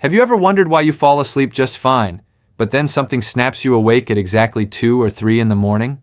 Have you ever wondered why you fall asleep just fine, but then something snaps you awake at exactly 2 or 3 in the morning?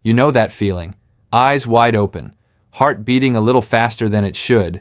You know that feeling. Eyes wide open, heart beating a little faster than it should,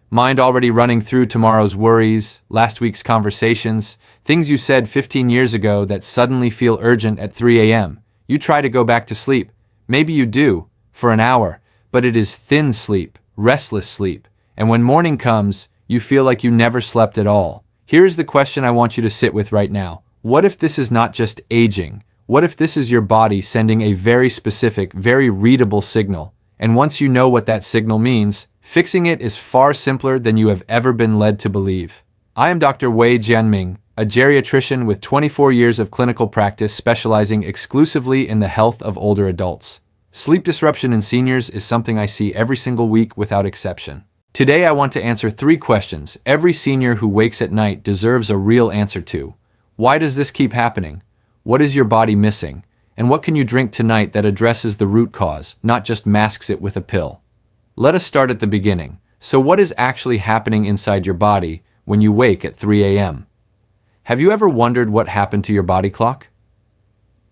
mind already running through tomorrow's worries, last week's conversations, things you said 15 years ago that suddenly feel urgent at 3 a.m. You try to go back to sleep. Maybe you do, for an hour, but it is thin sleep, restless sleep, and when morning comes, you feel like you never slept at all. Here's the question I want you to sit with right now. What if this is not just aging? What if this is your body sending a very specific, very readable signal? And once you know what that signal means, fixing it is far simpler than you have ever been led to believe. I am Dr. Wei Jianming, a geriatrician with 24 years of clinical practice specializing exclusively in the health of older adults. Sleep disruption in seniors is something I see every single week without exception. Today I want to answer 3 questions every senior who wakes at night deserves a real answer to. Why does this keep happening? What is your body missing? And what can you drink tonight that addresses the root cause, not just masks it with a pill? Let us start at the beginning. So what is actually happening inside your body when you wake at 3 a.m.? Have you ever wondered what happened to your body clock?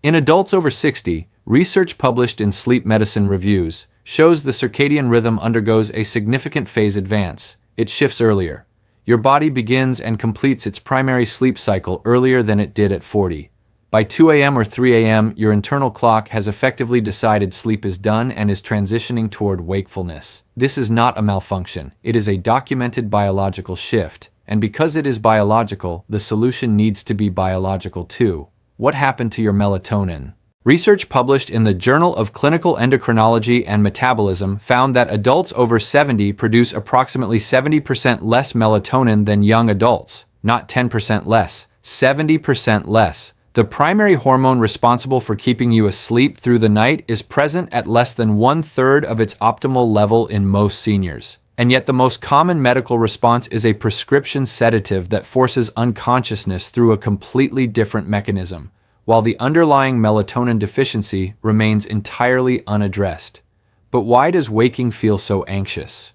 In adults over 60, research published in Sleep Medicine Reviews shows the circadian rhythm undergoes a significant phase advance. It shifts earlier. Your body begins and completes its primary sleep cycle earlier than it did at 40. By 2 a.m. or 3 a.m., your internal clock has effectively decided sleep is done and is transitioning toward wakefulness. This is not a malfunction. It is a documented biological shift. And because it is biological, the solution needs to be biological too. What happened to your melatonin? Research published in the Journal of Clinical Endocrinology and Metabolism found that adults over 70 produce approximately 70% less melatonin than young adults. Not 10% less, 70% less. The primary hormone responsible for keeping you asleep through the night is present at less than 1/3 of its optimal level in most seniors. And yet the most common medical response is a prescription sedative that forces unconsciousness through a completely different mechanism, while the underlying melatonin deficiency remains entirely unaddressed. But why does waking feel so anxious?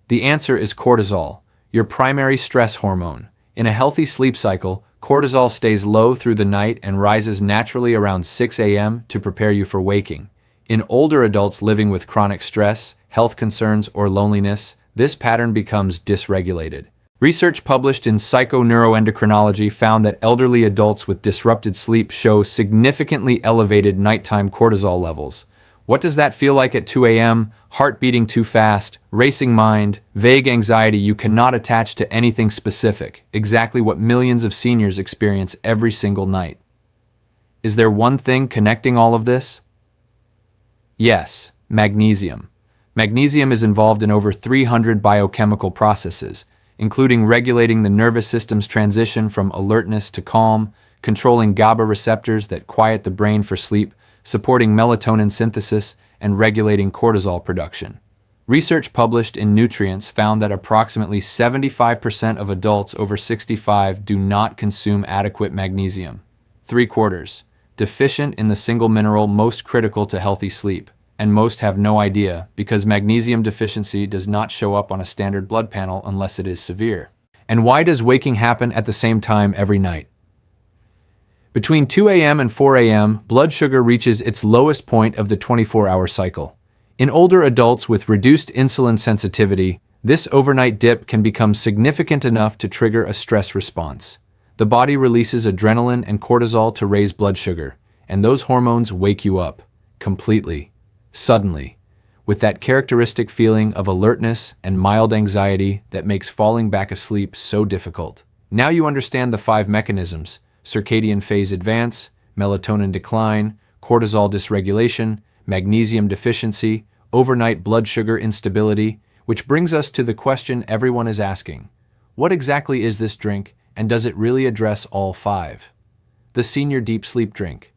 The answer is cortisol, your primary stress hormone. In a healthy sleep cycle, cortisol stays low through the night and rises naturally around 6 a.m. to prepare you for waking. In older adults living with chronic stress, health concerns, or loneliness, this pattern becomes dysregulated. Research published in Psychoneuroendocrinology found that elderly adults with disrupted sleep show significantly elevated nighttime cortisol levels. What does that feel like at 2 a.m.? Heart beating too fast, racing mind, vague anxiety you cannot attach to anything specific, exactly what millions of seniors experience every single night. Is there one thing connecting all of this? Yes, magnesium. Magnesium is involved in over 300 biochemical processes, including regulating the nervous system's transition from alertness to calm, controlling GABA receptors that quiet the brain for sleep, supporting melatonin synthesis, and regulating cortisol production. Research published in Nutrients found that approximately 75% of adults over 65 do not consume adequate magnesium. 3/4, deficient in the single mineral most critical to healthy sleep. And most have no idea because magnesium deficiency does not show up on a standard blood panel unless it is severe. And why does waking happen at the same time every night? Between 2 a.m. and 4 a.m., blood sugar reaches its lowest point of the 24-hour cycle. In older adults with reduced insulin sensitivity, this overnight dip can become significant enough to trigger a stress response. The body releases adrenaline and cortisol to raise blood sugar, and those hormones wake you up completely. Suddenly, with that characteristic feeling of alertness and mild anxiety that makes falling back asleep so difficult. Now you understand the 5 mechanisms: circadian phase advance, melatonin decline, cortisol dysregulation, magnesium deficiency, overnight blood sugar instability, which brings us to the question everyone is asking. What exactly is this drink, and does it really address all 5? The Senior Deep Sleep Drink.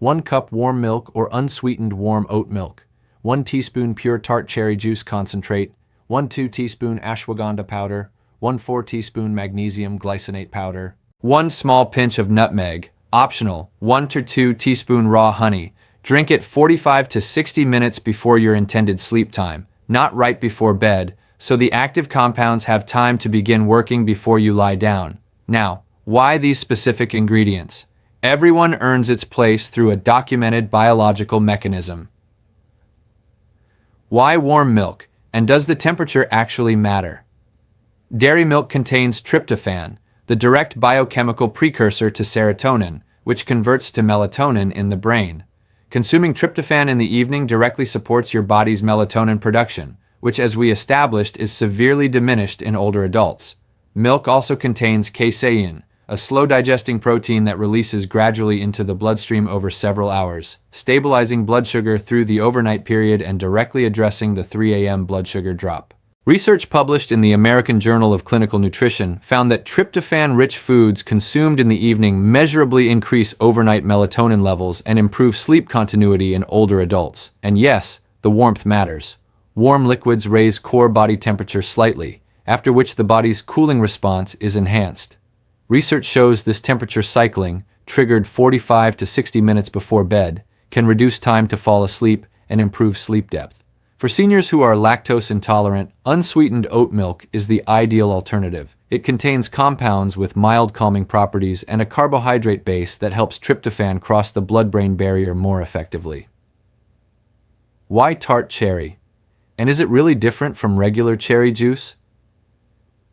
1 cup warm milk or unsweetened warm oat milk, 1 teaspoon pure Tart cherry juice concentrate, 1/2 teaspoon ashwagandha powder, 1/4 teaspoon magnesium glycinate powder, 1 small pinch of nutmeg, optional, 1 to 2 teaspoon raw honey. Drink it 45 to 60 minutes before your intended sleep time, not right before bed, so the active compounds have time to begin working before you lie down. Now, why these specific ingredients? Everyone earns its place through a documented biological mechanism. Why warm milk, and does the temperature actually matter? Dairy milk contains tryptophan, the direct biochemical precursor to serotonin, which converts to melatonin in the brain. Consuming tryptophan in the evening directly supports your body's melatonin production, which, as we established, is severely diminished in older adults. Milk also contains casein, a slow-digesting protein that releases gradually into the bloodstream over several hours, stabilizing blood sugar through the overnight period and directly addressing the 3 a.m. blood sugar drop. Research published in the American Journal of Clinical Nutrition found that tryptophan-rich foods consumed in the evening measurably increase overnight melatonin levels and improve sleep continuity in older adults. And yes, the warmth matters. Warm liquids raise core body temperature slightly, after which the body's cooling response is enhanced. Research shows this temperature cycling, triggered 45 to 60 minutes before bed, can reduce time to fall asleep and improve sleep depth. For seniors who are lactose intolerant, unsweetened oat milk is the ideal alternative. It contains compounds with mild calming properties and a carbohydrate base that helps tryptophan cross the blood-brain barrier more effectively. Why tart cherry? And is it really different from regular cherry juice?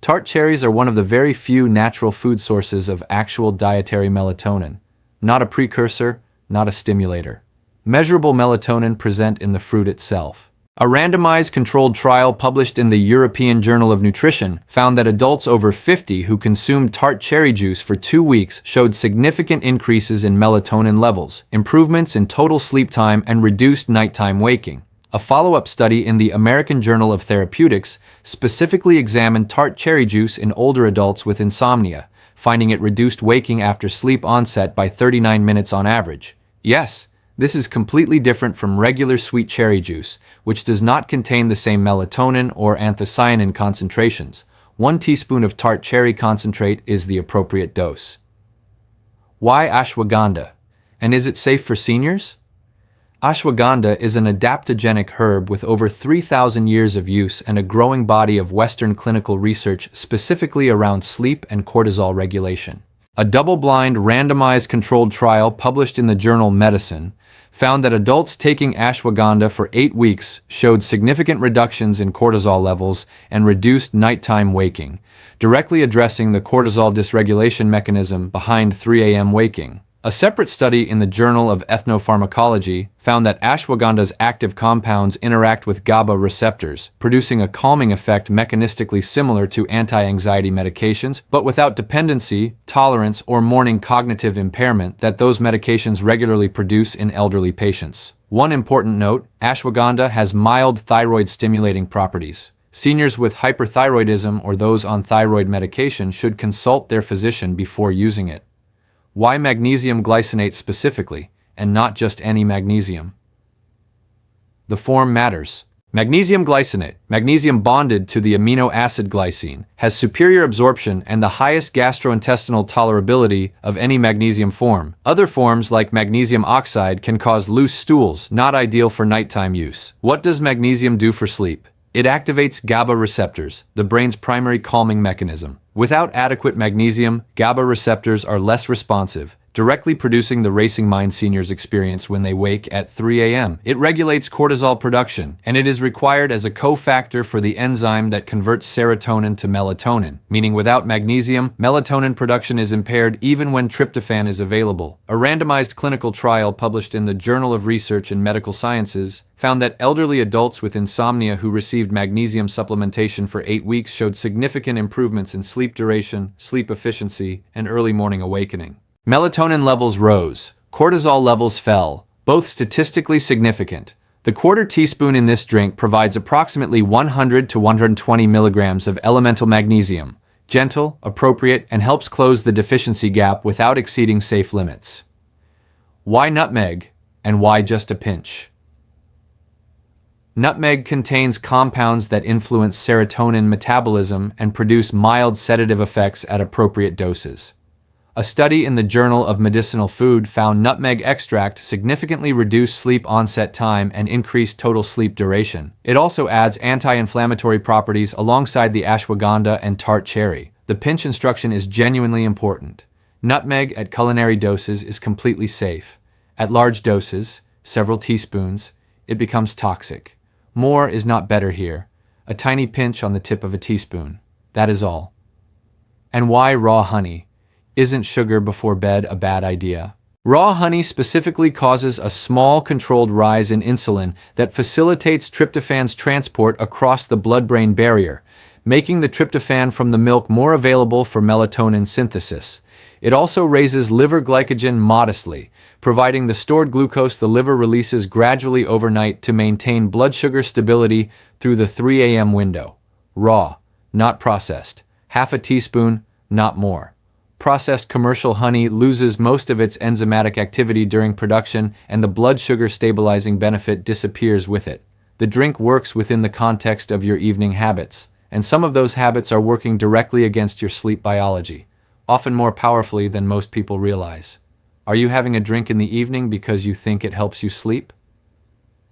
Tart cherries are one of the very few natural food sources of actual dietary melatonin. Not a precursor, not a stimulator. Measurable melatonin present in the fruit itself. A randomized controlled trial published in the European Journal of Nutrition found that adults over 50 who consumed tart cherry juice for 2 weeks showed significant increases in melatonin levels, improvements in total sleep time, and reduced nighttime waking. A follow-up study in the American Journal of Therapeutics specifically examined tart cherry juice in older adults with insomnia, finding it reduced waking after sleep onset by 39 minutes on average. Yes, this is completely different from regular sweet cherry juice, which does not contain the same melatonin or anthocyanin concentrations. 1 teaspoon of tart cherry concentrate is the appropriate dose. Why ashwagandha? And is it safe for seniors? Ashwagandha is an adaptogenic herb with over 3,000 years of use and a growing body of Western clinical research specifically around sleep and cortisol regulation. A double-blind, randomized controlled trial published in the journal Medicine found that adults taking ashwagandha for 8 weeks showed significant reductions in cortisol levels and reduced nighttime waking, directly addressing the cortisol dysregulation mechanism behind 3 a.m. waking. A separate study in the Journal of Ethnopharmacology found that ashwagandha's active compounds interact with GABA receptors, producing a calming effect mechanistically similar to anti-anxiety medications, but without dependency, tolerance, or morning cognitive impairment that those medications regularly produce in elderly patients. One important note, ashwagandha has mild thyroid-stimulating properties. Seniors with hyperthyroidism or those on thyroid medication should consult their physician before using it. Why magnesium glycinate specifically, and not just any magnesium? The form matters. Magnesium glycinate, magnesium bonded to the amino acid glycine, has superior absorption and the highest gastrointestinal tolerability of any magnesium form. Other forms like magnesium oxide can cause loose stools, not ideal for nighttime use. What does magnesium do for sleep? It activates GABA receptors, the brain's primary calming mechanism. Without adequate magnesium, GABA receptors are less responsive, directly producing the racing mind seniors experience when they wake at 3 a.m. It regulates cortisol production, and it is required as a cofactor for the enzyme that converts serotonin to melatonin, meaning without magnesium, melatonin production is impaired even when tryptophan is available. A randomized clinical trial published in the Journal of Research in Medical Sciences found that elderly adults with insomnia who received magnesium supplementation for 8 weeks showed significant improvements in sleep duration, sleep efficiency, and early morning awakening. Melatonin levels rose, cortisol levels fell, both statistically significant. The quarter teaspoon in this drink provides approximately 100 to 120 milligrams of elemental magnesium, gentle, appropriate, and helps close the deficiency gap without exceeding safe limits. Why nutmeg, and why just a pinch? Nutmeg contains compounds that influence serotonin metabolism and produce mild sedative effects at appropriate doses. A study in the Journal of Medicinal Food found nutmeg extract significantly reduced sleep onset time and increased total sleep duration. It also adds anti-inflammatory properties alongside the ashwagandha and tart cherry. The pinch instruction is genuinely important. Nutmeg at culinary doses is completely safe. At large doses, several teaspoons, it becomes toxic. More is not better here. A tiny pinch on the tip of a teaspoon. That is all. And why raw honey? Isn't sugar before bed a bad idea? Raw honey specifically causes a small controlled rise in insulin that facilitates tryptophan's transport across the blood-brain barrier, making the tryptophan from the milk more available for melatonin synthesis. It also raises liver glycogen modestly, providing the stored glucose the liver releases gradually overnight to maintain blood sugar stability through the 3 a.m. window. Raw, not processed. Half a teaspoon, not more. Processed commercial honey loses most of its enzymatic activity during production, and the blood sugar stabilizing benefit disappears with it. The drink works within the context of your evening habits, and some of those habits are working directly against your sleep biology, often more powerfully than most people realize. Are you having a drink in the evening because you think it helps you sleep?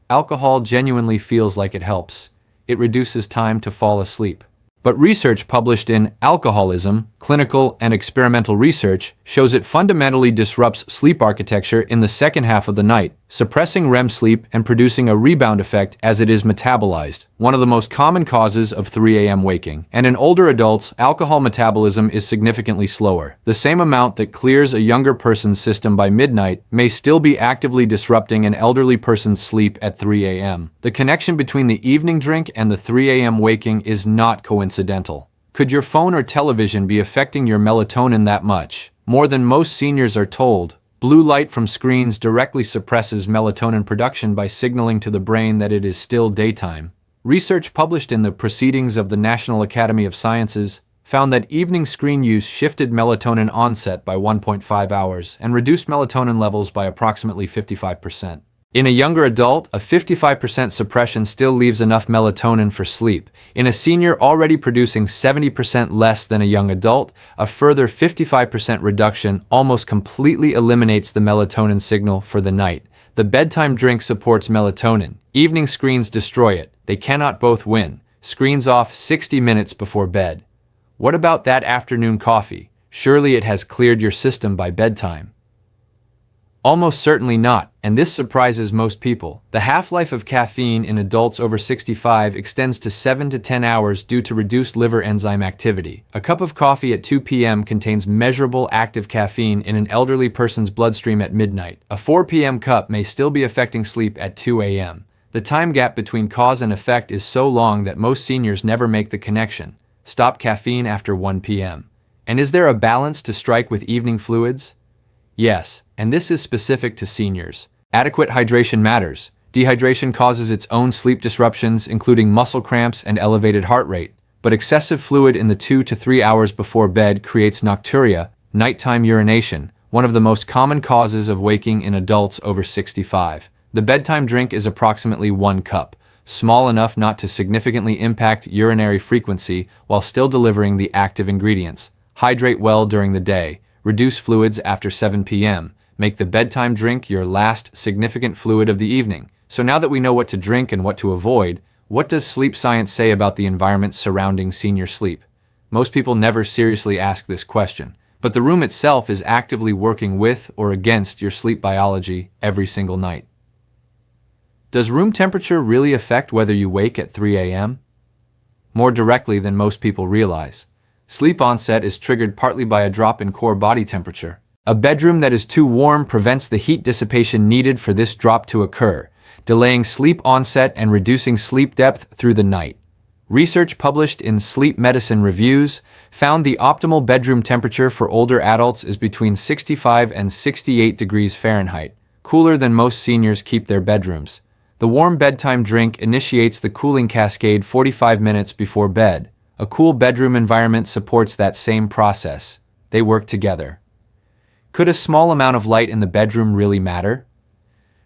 Alcohol genuinely feels like it helps. It reduces time to fall asleep. But research published in Alcoholism, Clinical and Experimental Research shows it fundamentally disrupts sleep architecture in the second half of the night, suppressing REM sleep and producing a rebound effect as it is metabolized, one of the most common causes of 3 a.m. waking. And in older adults, alcohol metabolism is significantly slower. The same amount that clears a younger person's system by midnight may still be actively disrupting an elderly person's sleep at 3 a.m. The connection between the evening drink and the 3 a.m. waking is not coincidental. Could your phone or television be affecting your melatonin that much? More than most seniors are told. Blue light from screens directly suppresses melatonin production by signaling to the brain that it is still daytime. Research published in the Proceedings of the National Academy of Sciences found that evening screen use shifted melatonin onset by 1.5 hours and reduced melatonin levels by approximately 55%. In a younger adult, a 55% suppression still leaves enough melatonin for sleep. In a senior already producing 70% less than a young adult, a further 55% reduction almost completely eliminates the melatonin signal for the night. The bedtime drink supports melatonin. Evening screens destroy it. They cannot both win. Screens off 60 minutes before bed. What about that afternoon coffee? Surely it has cleared your system by bedtime. Almost certainly not, and this surprises most people. The half-life of caffeine in adults over 65 extends to 7 to 10 hours due to reduced liver enzyme activity. A cup of coffee at 2 p.m. contains measurable active caffeine in an elderly person's bloodstream at midnight. A 4 p.m. cup may still be affecting sleep at 2 a.m. The time gap between cause and effect is so long that most seniors never make the connection. Stop caffeine after 1 p.m. And is there a balance to strike with evening fluids? Yes, and this is specific to seniors. Adequate hydration matters. Dehydration causes its own sleep disruptions, including muscle cramps and elevated heart rate. But excessive fluid in the 2 to 3 hours before bed creates nocturia, nighttime urination, one of the most common causes of waking in adults over 65. The bedtime drink is approximately 1 cup, small enough not to significantly impact urinary frequency while still delivering the active ingredients. Hydrate well during the day. Reduce fluids after 7 p.m. Make the bedtime drink your last significant fluid of the evening. So now that we know what to drink and what to avoid, what does sleep science say about the environment surrounding senior sleep? Most people never seriously ask this question, but the room itself is actively working with or against your sleep biology every single night. Does room temperature really affect whether you wake at 3 a.m.? More directly than most people realize. Sleep onset is triggered partly by a drop in core body temperature. A bedroom that is too warm prevents the heat dissipation needed for this drop to occur, delaying sleep onset and reducing sleep depth through the night. Research published in Sleep Medicine Reviews found the optimal bedroom temperature for older adults is between 65 and 68 degrees Fahrenheit, cooler than most seniors keep their bedrooms. The warm bedtime drink initiates the cooling cascade 45 minutes before bed. A cool bedroom environment supports that same process. They work together. Could a small amount of light in the bedroom really matter?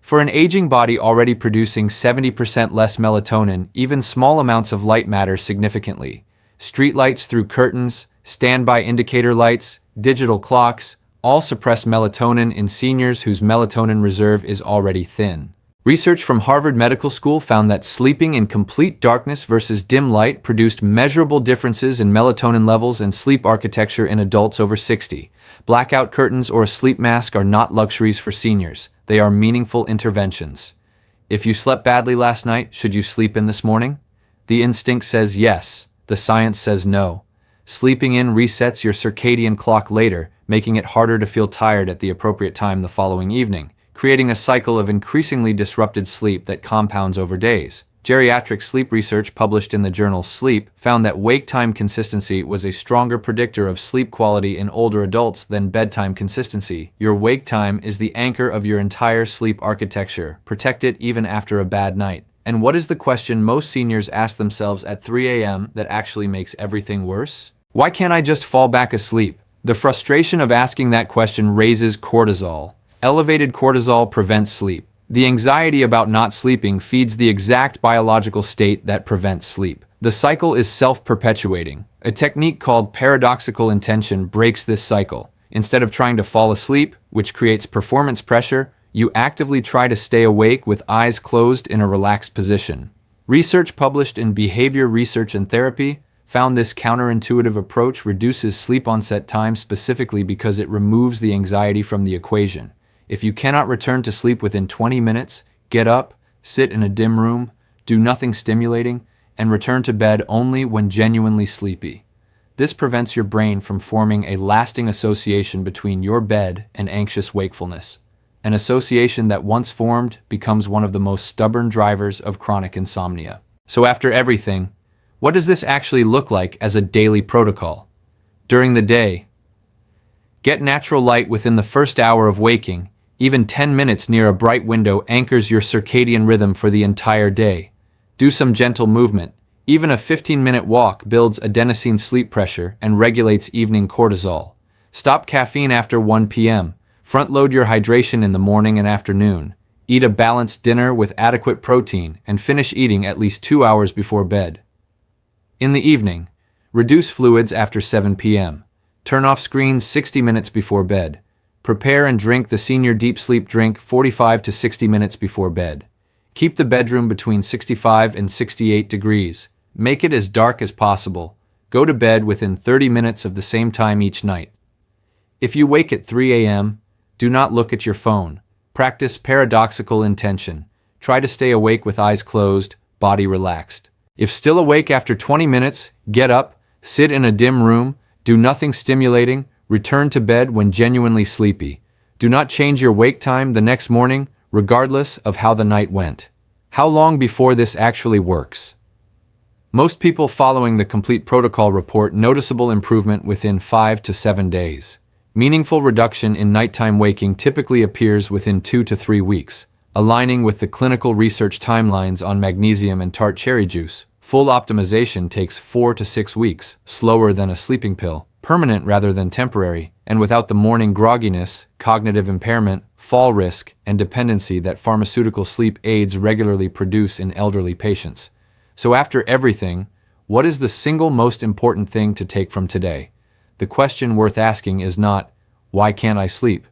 For an aging body already producing 70% less melatonin, even small amounts of light matter significantly. Street lights through curtains, standby indicator lights, digital clocks, all suppress melatonin in seniors whose melatonin reserve is already thin. Research from Harvard Medical School found that sleeping in complete darkness versus dim light produced measurable differences in melatonin levels and sleep architecture in adults over 60. Blackout curtains or a sleep mask are not luxuries for seniors. They are meaningful interventions. If you slept badly last night, should you sleep in this morning? The instinct says yes. The science says no. Sleeping in resets your circadian clock later, making it harder to feel tired at the appropriate time the following evening, creating a cycle of increasingly disrupted sleep that compounds over days. Geriatric sleep research published in the journal Sleep found that wake time consistency was a stronger predictor of sleep quality in older adults than bedtime consistency. Your wake time is the anchor of your entire sleep architecture. Protect it even after a bad night. And what is the question most seniors ask themselves at 3 a.m. that actually makes everything worse? Why can't I just fall back asleep? The frustration of asking that question raises cortisol. Elevated cortisol prevents sleep. The anxiety about not sleeping feeds the exact biological state that prevents sleep. The cycle is self-perpetuating. A technique called paradoxical intention breaks this cycle. Instead of trying to fall asleep, which creates performance pressure, you actively try to stay awake with eyes closed in a relaxed position. Research published in Behavior Research and Therapy found this counterintuitive approach reduces sleep onset time specifically because it removes the anxiety from the equation. If you cannot return to sleep within 20 minutes, get up, sit in a dim room, do nothing stimulating, and return to bed only when genuinely sleepy. This prevents your brain from forming a lasting association between your bed and anxious wakefulness. An association that once formed becomes one of the most stubborn drivers of chronic insomnia. So after everything, what does this actually look like as a daily protocol? During the day, get natural light within the first hour of waking. Even 10 minutes near a bright window anchors your circadian rhythm for the entire day. Do some gentle movement. Even a 15-minute walk builds adenosine sleep pressure and regulates evening cortisol. Stop caffeine after 1 p.m. Front-load your hydration in the morning and afternoon. Eat a balanced dinner with adequate protein and finish eating at least 2 hours before bed. In the evening, reduce fluids after 7 p.m. Turn off screens 60 minutes before bed. Prepare and drink the senior deep sleep drink 45 to 60 minutes before bed. Keep the bedroom between 65 and 68 degrees. Make it as dark as possible. Go to bed within 30 minutes of the same time each night. If you wake at 3 a.m., do not look at your phone. Practice paradoxical intention. Try to stay awake with eyes closed, body relaxed. If still awake after 20 minutes, get up, sit in a dim room, do nothing stimulating, return to bed when genuinely sleepy. Do not change your wake time the next morning, regardless of how the night went. How long before this actually works? Most people following the complete protocol report noticeable improvement within 5 to 7 days. Meaningful reduction in nighttime waking typically appears within 2 to 3 weeks, aligning with the clinical research timelines on magnesium and Tart cherry juice. Full optimization takes 4 to 6 weeks, slower than a sleeping pill, permanent rather than temporary, and without the morning grogginess, cognitive impairment, fall risk, and dependency that pharmaceutical sleep aids regularly produce in elderly patients. So after everything, what is the single most important thing to take from today? The question worth asking is not, why can't I sleep?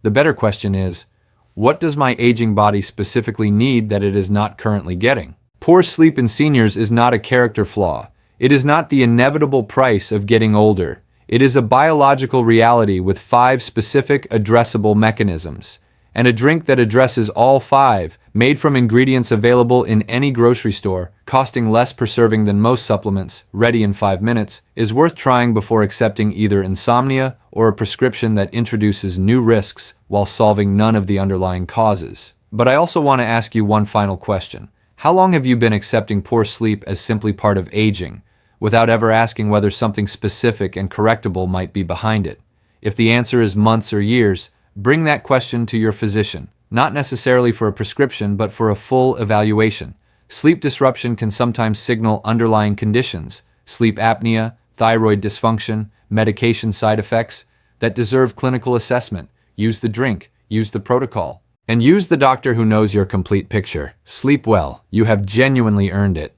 The better question is, what does my aging body specifically need that it is not currently getting? Poor sleep in seniors is not a character flaw. It is not the inevitable price of getting older. It is a biological reality with 5 specific addressable mechanisms. And a drink that addresses all 5, made from ingredients available in any grocery store, costing less per serving than most supplements, ready in 5 minutes, is worth trying before accepting either insomnia or a prescription that introduces new risks while solving none of the underlying causes. But I also want to ask you one final question. How long have you been accepting poor sleep as simply part of aging, without ever asking whether something specific and correctable might be behind it? If the answer is months or years, bring that question to your physician, not necessarily for a prescription, but for a full evaluation. Sleep disruption can sometimes signal underlying conditions, sleep apnea, thyroid dysfunction, medication side effects, that deserve clinical assessment. Use the drink, use the protocol, and use the doctor who knows your complete picture. Sleep well. You have genuinely earned it.